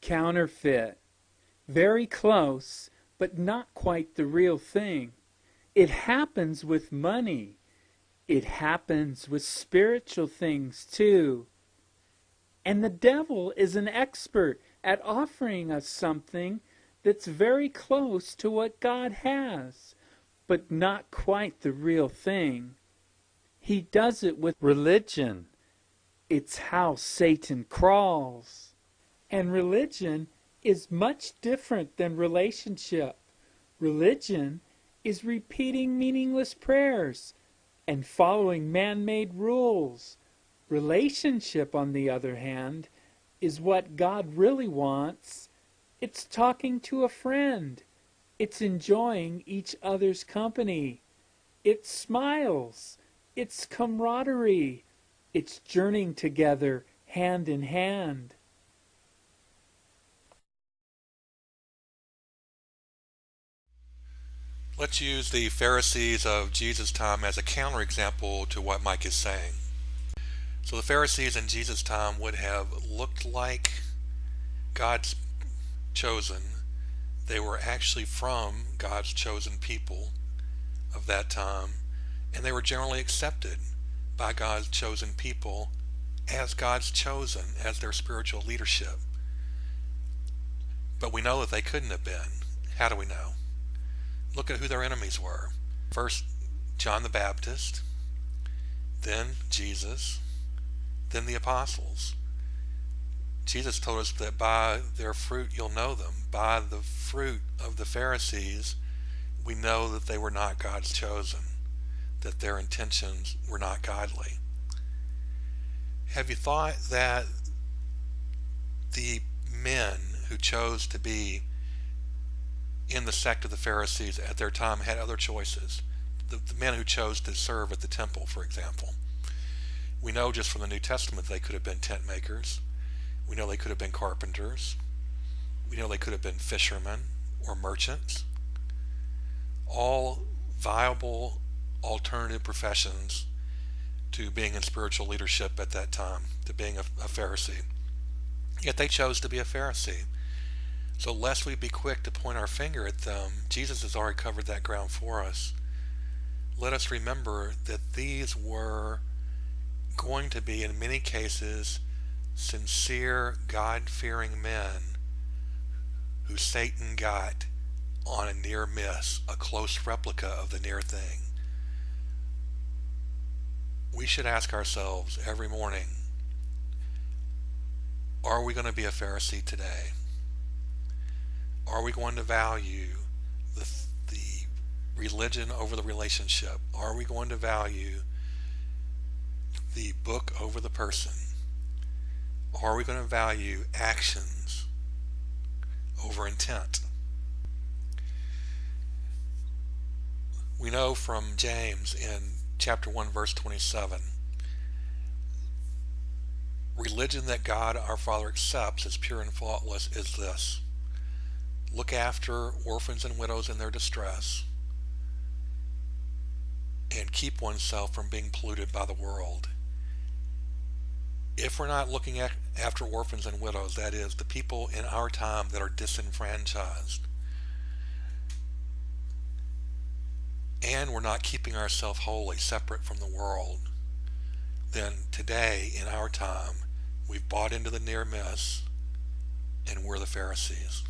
Counterfeit. Very close, but not quite the real thing. It happens with money. It happens with spiritual things too. And the devil is an expert at offering us something that's very close to what God has, but not quite the real thing. He does it with religion. It's how Satan crawls. And religion is much different than relationship. Religion is repeating meaningless prayers and following man-made rules. Relationship, on the other hand, is what God really wants. It's talking to a friend. It's enjoying each other's company. It's smiles. It's camaraderie. It's journeying together hand in hand. Let's use the Pharisees of Jesus' time as a counterexample to what Mike is saying. So the Pharisees in Jesus' time would have looked like God's chosen. They were actually from God's chosen people of that time, and they were generally accepted by God's chosen people as God's chosen, as their spiritual leadership. But we know that they couldn't have been. How do we know? Look at who their enemies were. First, John the Baptist, then Jesus, then the apostles. Jesus told us that by their fruit you'll know them. By the fruit of the Pharisees, we know that they were not God's chosen, that their intentions were not godly. Have you thought that the men who chose to be in the sect of the Pharisees at their time had other choices? The men who chose to serve at the temple, for example. We know just from the New Testament they could have been tent makers. We know they could have been carpenters. We know they could have been fishermen or merchants. All viable alternative professions to being in spiritual leadership at that time, to being a Pharisee. Yet they chose to be a Pharisee. So lest we be quick to point our finger at them, Jesus has already covered that ground for us. Let us remember that these were going to be, in many cases, sincere, God-fearing men who Satan got on a near miss, a close replica of the near thing. We should ask ourselves every morning, are we going to be a Pharisee today? Are we going to value the religion over the relationship? Are we going to value the book over the person? Are we going to value actions over intent? We know from James in chapter 1 verse 27, religion that God our Father accepts as pure and faultless is this: look after orphans and widows in their distress and keep oneself from being polluted by the world. If we're not looking after orphans and widows, that is, the people in our time that are disenfranchised, and we're not keeping ourselves holy, separate from the world, then today, in our time, we've bought into the near miss, and we're the Pharisees.